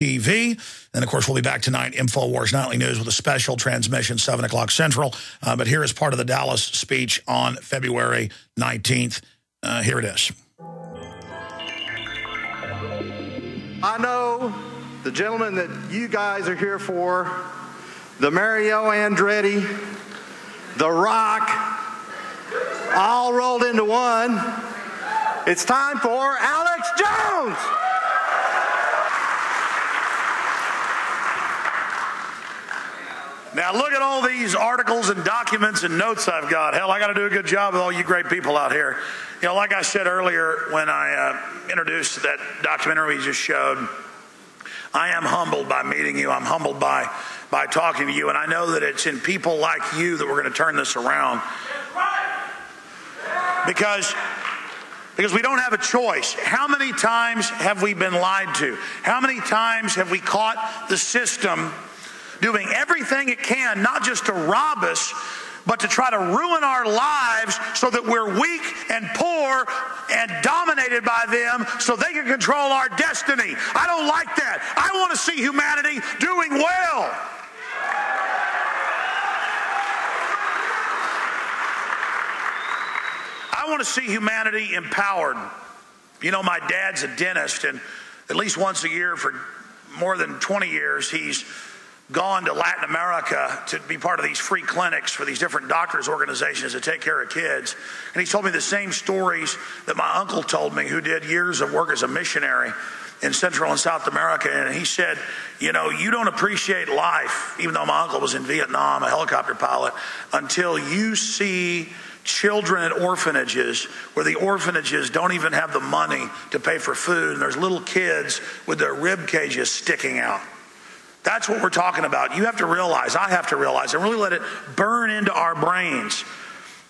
TV. And, of course, we'll be back tonight, InfoWars Nightly News, with a special transmission, 7 o'clock Central. But here is part of the Dallas speech on February 19th. Here it is. I know the gentleman that you guys are here for, the Mario Andretti, The Rock, all rolled into one. It's time for Alex Jones! Now, look at all these articles and documents and notes I've got. Hell, I got to do a good job with all you great people out here. You know, like I said earlier when I introduced that documentary we just showed, I am humbled by meeting you. I'm humbled by talking to you. And I know that it's in people like you that we're going to turn this around. Because we don't have a choice. How many times have we been lied to? How many times have we caught the system doing everything it can, not just to rob us, but to try to ruin our lives so that we're weak and poor and dominated by them so they can control our destiny? I don't like that. I want to see humanity doing well. I want to see humanity empowered. You know, my dad's a dentist, and at least once a year for more than 20 years, he's gone to Latin America to be part of these free clinics for these different doctors' organizations that take care of kids. And he told me the same stories that my uncle told me, who did years of work as a missionary in Central and South America. And he said, you know, you don't appreciate life, even though my uncle was in Vietnam, a helicopter pilot, until you see children at orphanages where the orphanages don't even have the money to pay for food, and there's little kids with their rib cages sticking out. That's what we're talking about. You have to realize, I have to realize, and really let it burn into our brains,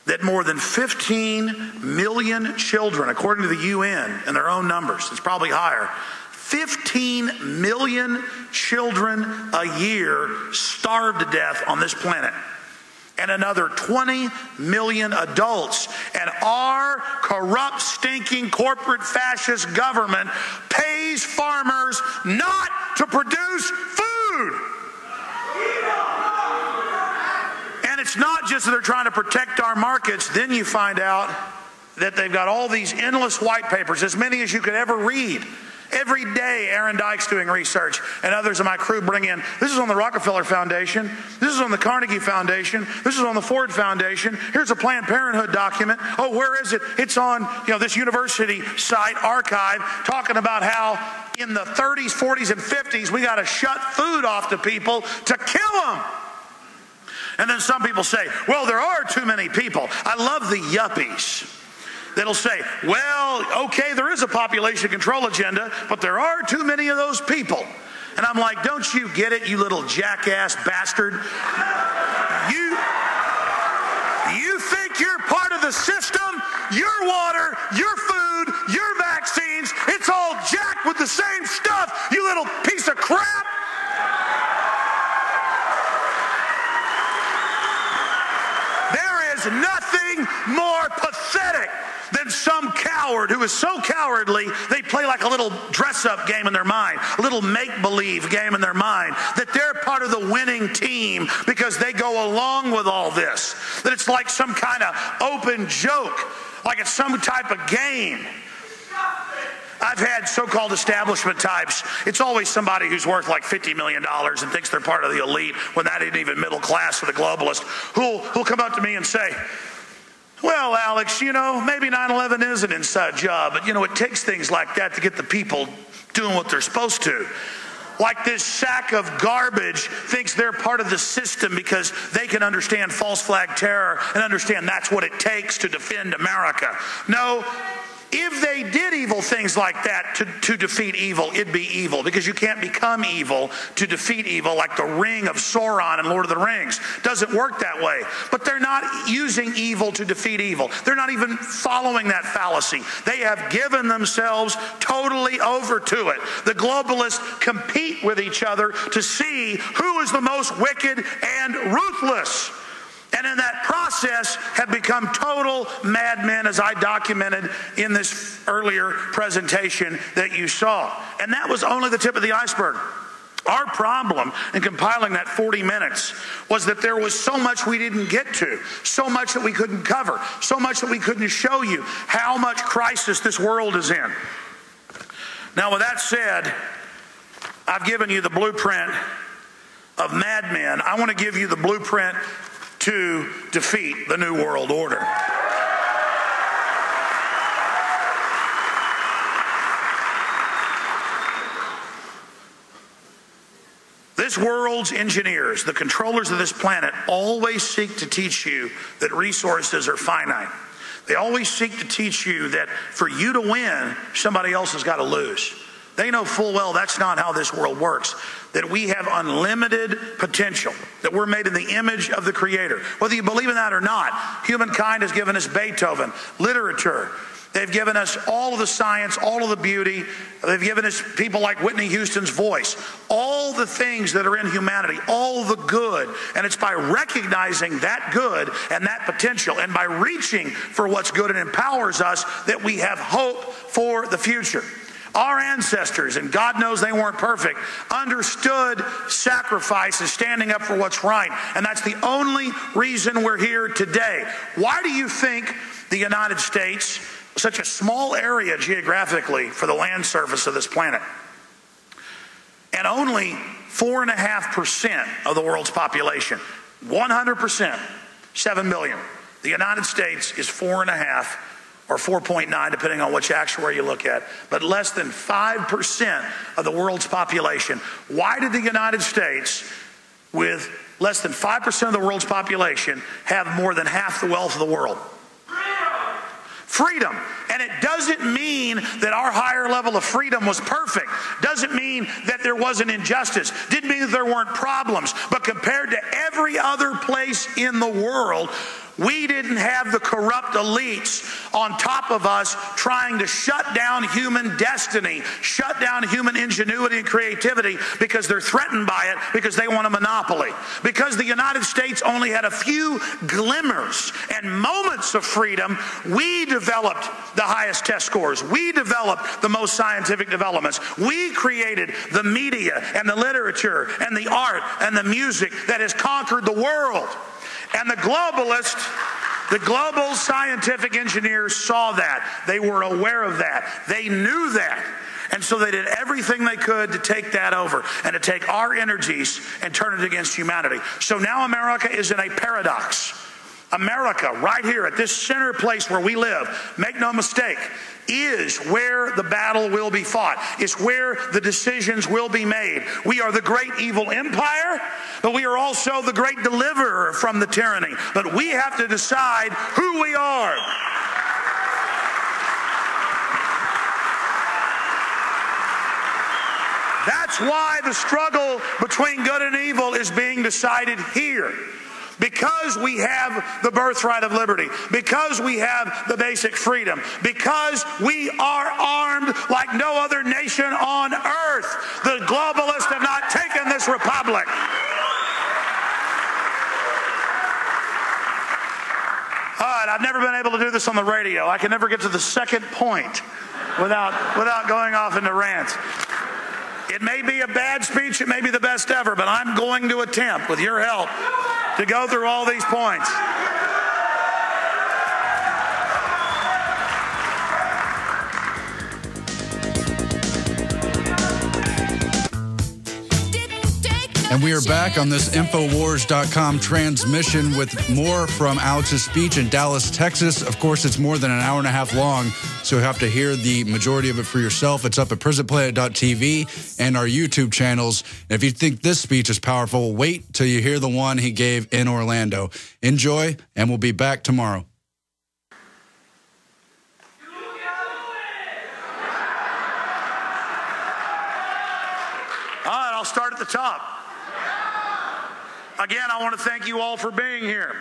that more than 15 million children, according to the UN and their own numbers, it's probably higher, 15 million children a year starve to death on this planet. And another 20 million adults. And our corrupt, stinking, corporate fascist government pays farmers not to produce food. And it's not just that they're trying to protect our markets. Then you find out that they've got all these endless white papers, as many as you could ever read. Every day, Aaron Dyke's doing research, and others of my crew bring in. This is on the Rockefeller Foundation. This is on the Carnegie Foundation. This is on the Ford Foundation. Here's a Planned Parenthood document. Oh, where is it? It's on, you know, this university site archive, talking about how in the 30s, 40s, and 50s we got to shut food off to people to kill them. And then some people say, well, there are too many people. I love the yuppies that'll say, well, okay, there is a population control agenda, but there are too many of those people. And I'm like, don't you get it, you little jackass bastard? You think you're part of the system? Your water, your food, your vaccines, it's all jacked with the same stuff, you little piece of crap. There is nothing more pathetic than some coward who is so cowardly they play like a little dress-up game in their mind, a little make-believe game in their mind, that they're part of the winning team because they go along with all this, that it's like some kind of open joke, like it's some type of game. I've had so-called establishment types. It's always somebody who's worth like $50 million and thinks they're part of the elite when that ain't even middle class for the globalist, who'll come up to me and say, well, Alex, you know, maybe 9/11 is an inside job, but, you know, it takes things like that to get the people doing what they're supposed to. Like this sack of garbage thinks they're part of the system because they can understand false flag terror and understand that's what it takes to defend America. No. If they did evil things like that to defeat evil, it'd be evil, because you can't become evil to defeat evil like the ring of Sauron in Lord of the Rings. Doesn't work that way. But they're not using evil to defeat evil. They're not even following that fallacy. They have given themselves totally over to it. The globalists compete with each other to see who is the most wicked and ruthless. And in that process have become total madmen, as I documented in this earlier presentation that you saw. And that was only the tip of the iceberg. Our problem in compiling that 40 minutes was that there was so much we didn't get to, so much that we couldn't cover, so much that we couldn't show you how much crisis this world is in. Now, with that said, I've given you the blueprint of madmen. I want to give you the blueprint to defeat the New World Order. This world's engineers, the controllers of this planet, always seek to teach you that resources are finite. They always seek to teach you that for you to win, somebody else has got to lose. They know full well that's not how this world works, that we have unlimited potential, that we're made in the image of the Creator. Whether you believe in that or not, humankind has given us Beethoven, literature. They've given us all of the science, all of the beauty. They've given us people like Whitney Houston's voice. All the things that are in humanity, all the good. And it's by recognizing that good and that potential and by reaching for what's good and empowers us that we have hope for the future. Our ancestors, and God knows they weren't perfect, understood sacrifice and standing up for what's right. And that's the only reason we're here today. Why do you think the United States, such a small area geographically for the land surface of this planet, and only 4.5% of the world's population, 100%, 7 million. The United States is 4.5 or 4.9, depending on which actuary you look at, but less than 5% of the world's population. Why did the United States, with less than 5% of the world's population, have more than half the wealth of the world? Freedom. And it doesn't mean that our higher level of freedom was perfect. Doesn't mean that there wasn't injustice. Didn't mean that there weren't problems. But compared to every other place in the world, we didn't have the corrupt elites on top of us trying to shut down human destiny, shut down human ingenuity and creativity because they're threatened by it, because they want a monopoly. Because the United States only had a few glimmers and moments of freedom, we developed the highest test scores. We developed the most scientific developments. We created the media and the literature and the art and the music that has conquered the world. And the globalists, the global scientific engineers saw that. They were aware of that. They knew that. And so they did everything they could to take that over and to take our energies and turn it against humanity. So now America is in a paradox. America, right here at this center place where we live, make no mistake, is where the battle will be fought. It's where the decisions will be made. We are the great evil empire, but we are also the great deliverer from the tyranny. But we have to decide who we are. That's why the struggle between good and evil is being decided here. Because we have the birthright of liberty, because we have the basic freedom, because we are armed like no other nation on earth. The globalists have not taken this republic. All right, I've never been able to do this on the radio. I can never get to the second point without going off into rants. It may be a bad speech, it may be the best ever, but I'm going to attempt, with your help, to go through all these points. And we are back on this Infowars.com transmission with more from Alex's speech in Dallas, Texas. Of course, it's more than an hour and a half long, so you have to hear the majority of it for yourself. It's up at Prisonplanet.tv and our YouTube channels. And if you think this speech is powerful, wait till you hear the one he gave in Orlando. Enjoy, and we'll be back tomorrow. All right, I'll start at the top. Again, I want to thank you all for being here.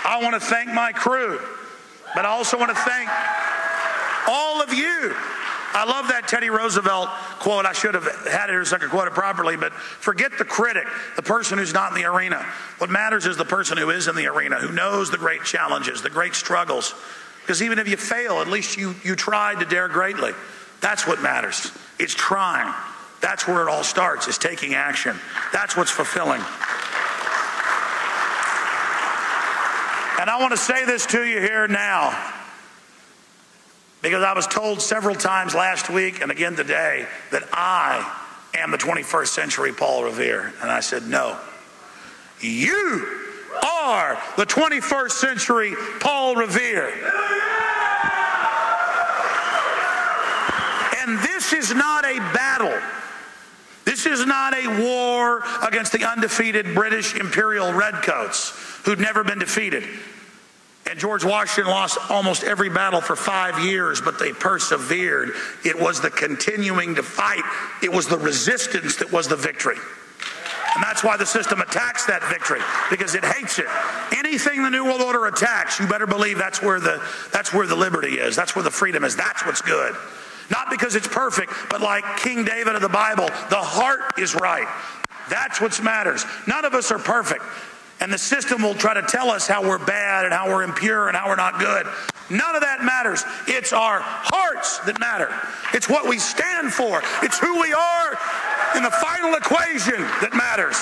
I want to thank my crew, but I also want to thank all of you. I love that Teddy Roosevelt quote. I should have had it here so I could quote it properly, but forget the critic, the person who's not in the arena. What matters is the person who is in the arena, who knows the great challenges, the great struggles, Because even if you fail, at least you tried to dare greatly. That's what matters. It's trying. That's where it all starts, is taking action. That's what's fulfilling. And I want to say this to you here now, because I was told several times last week and again today that I am the 21st century Paul Revere. And I said, no. You are the 21st century Paul Revere. And this is not a battle. This is not a war against the undefeated British Imperial Redcoats who'd never been defeated. And George Washington lost almost every battle for 5 years, but they persevered. It was the continuing to fight. It was the resistance that was the victory. And that's why the system attacks that victory, because it hates it. Anything the New World Order attacks, you better believe that's where the liberty is. That's where the freedom is. That's what's good. Not because it's perfect, but like King David of the Bible, the heart is right. That's what matters. None of us are perfect. And the system will try to tell us how we're bad and how we're impure and how we're not good. None of that matters. It's our hearts that matter. It's what we stand for. It's who we are in the final equation that matters.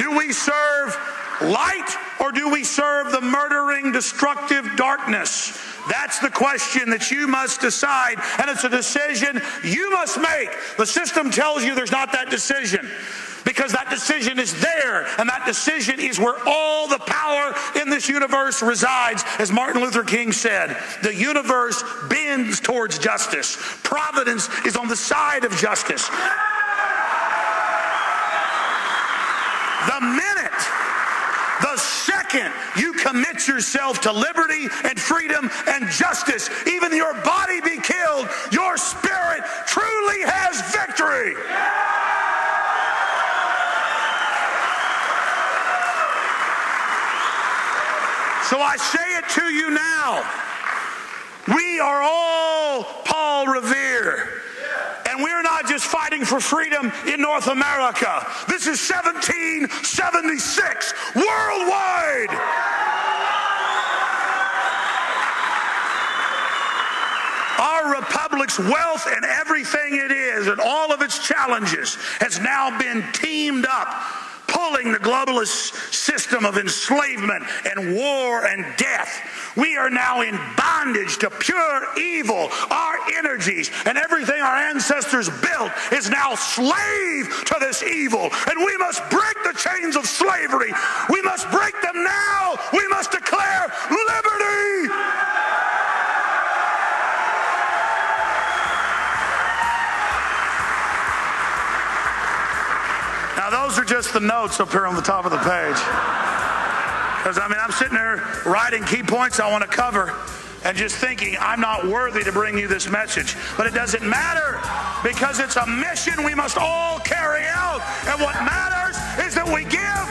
Do we serve light or do we serve the murdering, destructive darkness? That's the question that you must decide, and it's a decision you must make. The system tells you there's not that decision, because that decision is there, and that decision is where all the power in this universe resides. As Martin Luther King said, the universe bends towards justice. Providence is on the side of justice. The minute, the second you commit yourself to liberty and freedom and justice, even your body be killed, your spirit truly has victory. So I say it to you now. We are all Paul Revere. And we're not just fighting for freedom in North America. This is 1776 worldwide. Our republic's wealth and everything it is and all of its challenges has now been teamed up, pulling the globalist system of enslavement and war and death. We are now in bondage to pure evil. Our energies and everything our ancestors built is now slave to this evil. And we must break the chains of slavery. We must break them now. We must declare liberty. Now, those are just the notes up here on the top of the page. Because, I'm sitting there writing key points I want to cover and just thinking I'm not worthy to bring you this message. But it doesn't matter, because it's a mission we must all carry out. And what matters is that we give